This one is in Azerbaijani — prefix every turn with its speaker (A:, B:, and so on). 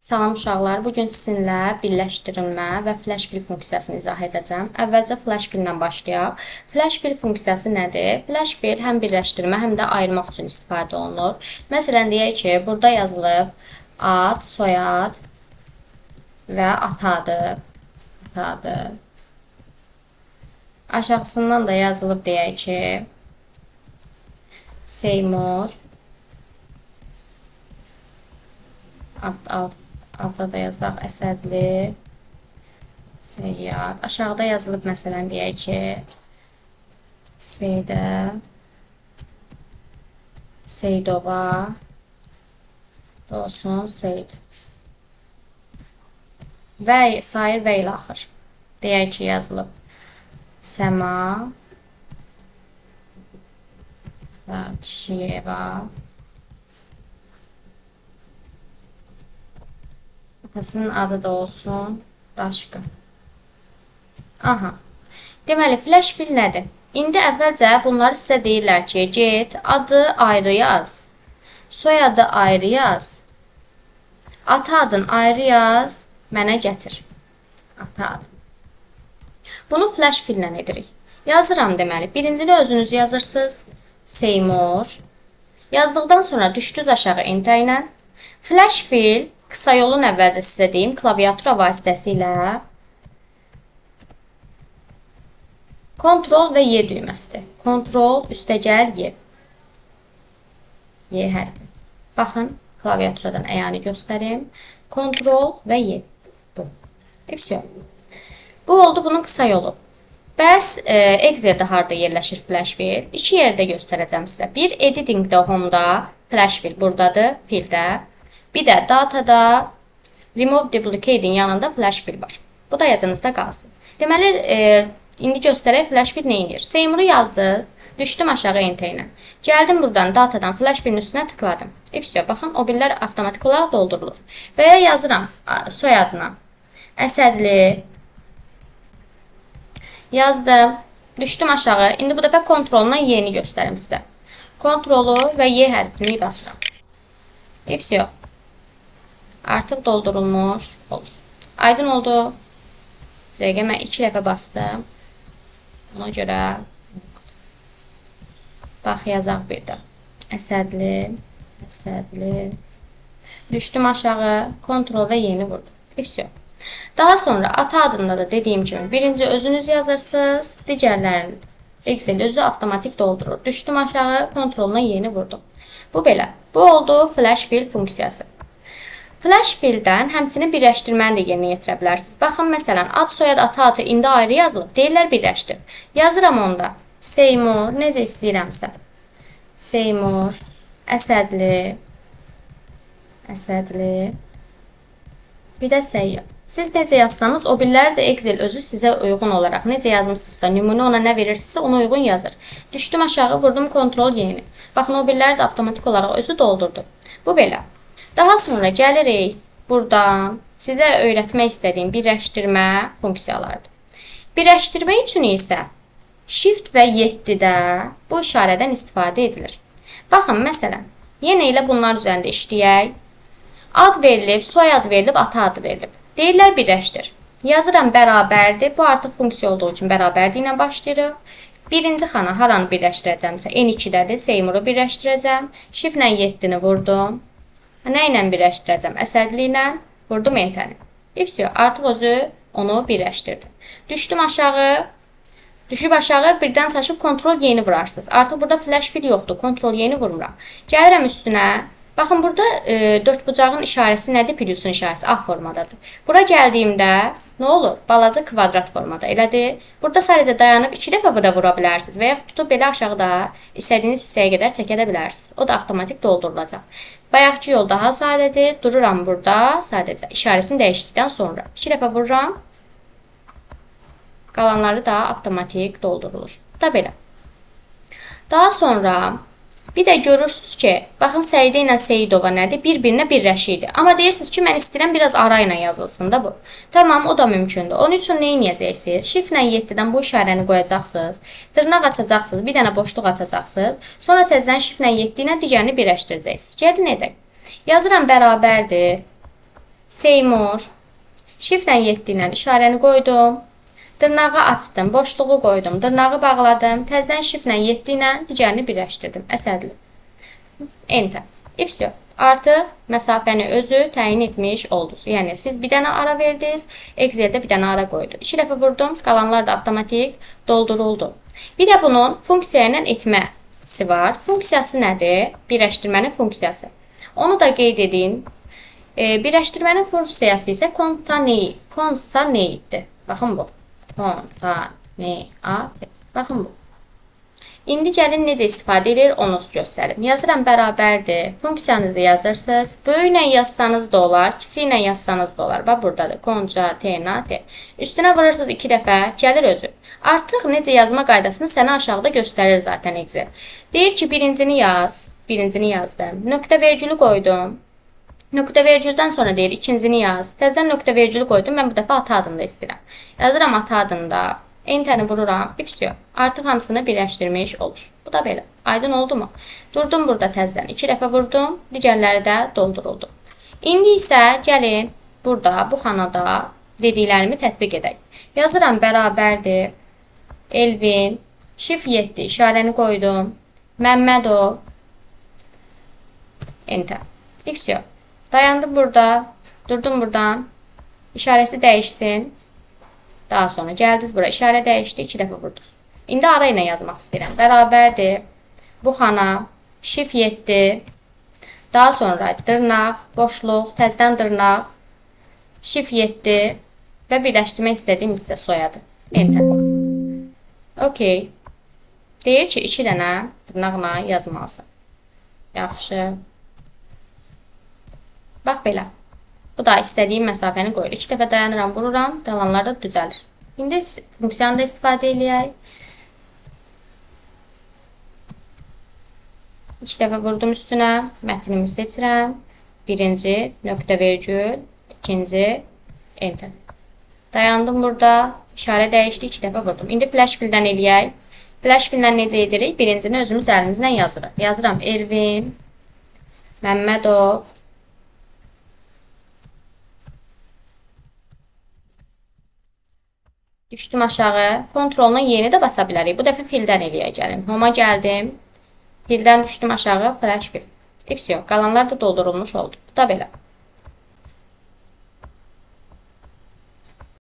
A: Salam uşaqlar, bugün sizinlə birləşdirilmə və flash fill funksiyasını izah edəcəm. Əvvəlcə flash fill ilə başlayaq. Flash fill funksiyası nədir? Flash fill həm birləşdirmə, həm də ayırmaq üçün istifadə olunur. Məsələn, deyək ki, burada yazılıb ad, soyad və ata adı. Aşağısından da yazılıb deyək ki, Seymur, altta da yazaq Əsədli, Seyyad. Aşağıda yazılıb məsələn deyək ki, Seydə, Seydova, Dolsun, Seyd. Və sair və ilə axır. Deyək ki, yazılıb Səma və Çiyeva. Atasının adı da olsun Daşqın. Aha. Deməli, flash fill nədir? İndi əvvəlcə bunları sizə deyirlər ki, get, adı ayrı yaz, soyadı ayrı yaz, ata adın ayrı yaz, mənə gətir. Ata adı. Bunu flash fill ilə edirik. Yazıram deməli. Birincini özünüz yazırsınız. Seymur. Yazdıqdan sonra düşdünüz aşağı enter ilə. Flash fill qısa yolun əvvəlcə sizə deyim, klaviatura vasitəsilə Ctrl və Y düyməsidir. Ctrl üstəgəl Y. Y hərfi. Baxın, klaviaturadan əyani göstərim. Ctrl və Y. Bu. Hepsi. Bu oldu bunun qısa yolu. Bəs Excel'də harda yerləşir flash fill? İki yerdə göstərəcəm sizə. Bir editingdə, home'da flash fill buradadır, fildə. Bir də datada remove duplicate'in yanında flash fill var. Bu da yadınızda qalsın. Deməli, indi göstərək flash fill nə edir? Seymuru yazdı, düşdüm aşağı enter ilə. Gəldim buradan datadan flash fillin üstünə tıkladım. Vəsə, baxın, o birlər avtomatik olaraq doldurulur. Və ya yazıram soyadına. Əsədli. Yazdım, düşdüm aşağı. İndi bu dəfə kontroluna Y-ni göstərim sizə. Kontrolu və Y hərfini basıram. Vəsə, artıq doldurulmuş olur. Aydın oldu. Dəqiqə mən 2 dəfə bastım. Ona görə bax yazaq bir də. Əsədli. Düşdüm aşağı, kontrol və Y-ni vurdum. Vəsə. Daha sonra ata adında da dediyim kimi birinci özünüz yazırsınız, digərlərini Excel özü avtomatik doldurur. Düşdüm aşağı, kontroluna Y-ni vurdum. Bu belə. Bu oldu flash fill funksiyası. Flash fill-dən həmçinin birləşdirməni də yerinə yetirə bilərsiniz. Baxın, məsələn, ad, soyad, ata adı indi ayrı yazılıb. Deyirlər birləşdir. Yazıram onda. Seymur, necə istəyirəmsə. Seymur, Əsədli. Bir də Səyyad. Siz necə yazsanız, o birləri də Excel özü sizə uyğun olaraq necə yazmışsınızsa, nümunə ona nə verirsinizsə, ona uyğun yazır. Düşdüm aşağı, vurdum kontrol Y-ni. Baxın, o birləri də avtomatik olaraq özü doldurdu. Bu belə. Daha sonra gəlirik buradan sizə öyrətmək istədiyim birləşdirmə funksiyalardır. Birləşdirmə üçün isə Shift və 7-də bu işarədən istifadə edilir. Baxın, məsələn, yenə ilə bunlar üzərində işləyək. Ad verilib, soyad verilib, ata adı verilib. Deyirlər birləşdir. Yazıram bərabərdir. Bu artıq funksiya olduğu üçün bərabərdir ilə başlayırıq. Birinci xana haranı birləşdirəcəmsə N2-dədir. Seymuru birləşdirəcəm. Shift ilə 7-ni vurdum. Nə ilə birləşdirəcəm? Əsədli ilə vurdum enter-ni. Vəsə, artıq özü onu birləşdirdi. Düşdüm aşağı. Düşüb aşağı birdən çaşıb kontrol Y-ni vurarsınız. Artıq burada flash fill yoxdur. Kontrol Y-ni vurmuram. Gəlirəm üstünə. Baxın, burada dördbucağın işarəsi nədir? Plusun işarəsi ağ formadadır. Bura gəldiyimdə nə olur? Balaca kvadrat formada, elədir. Burada sadəcə dayanıb 2 dəfə bu da vura bilərsiniz və yaxud tutub belə aşağıda istədiyiniz hissəyə qədər çəkə də bilərsiniz. O da avtomatik doldurulacaq. Bayaqki yol daha sadədir. Dururam burada sadəcə işarəsini dəyişdikdən sonra 2 dəfə vururam. Qalanları da avtomatik doldurulur. Bu da belə. Daha sonra bir də görürsünüz ki, baxın Səidə ilə Seyidova nədir? Bir-birinə birləşikdir. Amma deyirsiniz ki, mən istəyirəm biraz ara ilə yazılsın da bu. Tamam, o da mümkündür. Onun üçün nə edəcəksiniz? Shift ilə 7-dən bu işarəni qoyacaqsınız. Dırnaq açacaqsınız, bir dənə boşluq açacaqsınız. Sonra təzədən Shift ilə 7 ilə digərini birləşdirəcəksiniz. Gəlin edək. Yazıram bərabərdir. Seymur. Shiftlə 7 ilə işarəni qoydum. Dırnağı açdım, boşluğu qoydum, dırnağı bağladım. Təzədən shiftlə 7 ilə digərini birləşdirdim. Əsədli. Enter. Все. Artıq məsafəni özü təyin etmiş oldunuz. Yəni siz bir dənə ara verdiniz, Excel-də bir dənə ara qoydu. 2 dəfə vurdum, qalanlar da avtomatik dolduruldu. Bir də bunun funksiya ilə etməsi var. Funksiyası nədir? Birləşdirmənin funksiyası. Onu da qeyd edin. Birləşdirmənin funksiyası isə concatenate-dir. Baxın bu. Concatenate. Baxın bu. İndi gəlin necə istifadə edir, onu göstərim. Yazıram bərabərdir. Funksiyanızı yazırsınız. Böyüklə yazsanız da olar, kiçiklə yazsanız da olar. Bax buradadır. Concatenate. Üstünə vurursunuz 2 dəfə, gəlir özü. Artıq necə yazma qaydasını sənə aşağıda göstərir zaten Excel. Deyir ki, birincini yaz. Birincini yazdım. Nöqtə vergülü qoydum. Nöqtə vergüldən sonra deyir ikincini yaz. Təzədən nöqtə vergülü qoydum. Mən bu dəfə ata adında istəyirəm. Yazıram ata adında. Enter'i vururam. Все. Artıq hamısını birləşdirmiş olur. Bu da belə. Aydın oldu mu? Durdum burada təzədən. 2 dəfə vurdum. Digərləri də dolduruldu. İndi isə gəlin burada bu xanada dediklərimi tətbiq edək. Yazıram bərabərdir. Elvin. Shift 7 işarəni qoydum. Məmmədov. Enter. Все. Dayandım burada. Durdum buradan. İşarəsi dəyişsin. Daha sonra gəldiniz bura. İşarə dəyişdi. 2 dəfə vurdunuz. İndi ara ilə yazmaq istəyirəm. Bərabərdir. Bu xana. Shift 7. Daha sonra dırnaq, boşluq, təzədən dırnaq. Shift 7. Və birləşdirmək istədiyim hissə soyadı. Enter. OK. Deyir ki, 2 dənə dırnaqla yazmalısın. Yaxşı. Bax belə. Bu da istədiyim məsafəni qoyur. 2 dəfə dayanıram, vururam, qalanlar da düzəlir. İndi funksiyanı da istifadə edək. 2 dəfə vurdum üstünə, mətnimi seçirəm. Birinci, nöqtə vergül, ikinci, enter. Dayandım burada, işarə dəyişdi, 2 dəfə vurdum. İndi flash fildən eləyək. Flash fildən necə edirik? Birincini özümüz əlimizlə yazırıq. Yazıram Elvin, Məmmədov, düşdüm aşağı. Kontroluna yeni də basa bilərik. Bu dəfə fildən eləyək gəlin. Homa gəldim. Fildən düşdüm aşağı. Flash fil. Все. Qalanlar da doldurulmuş oldu. Bu da belə.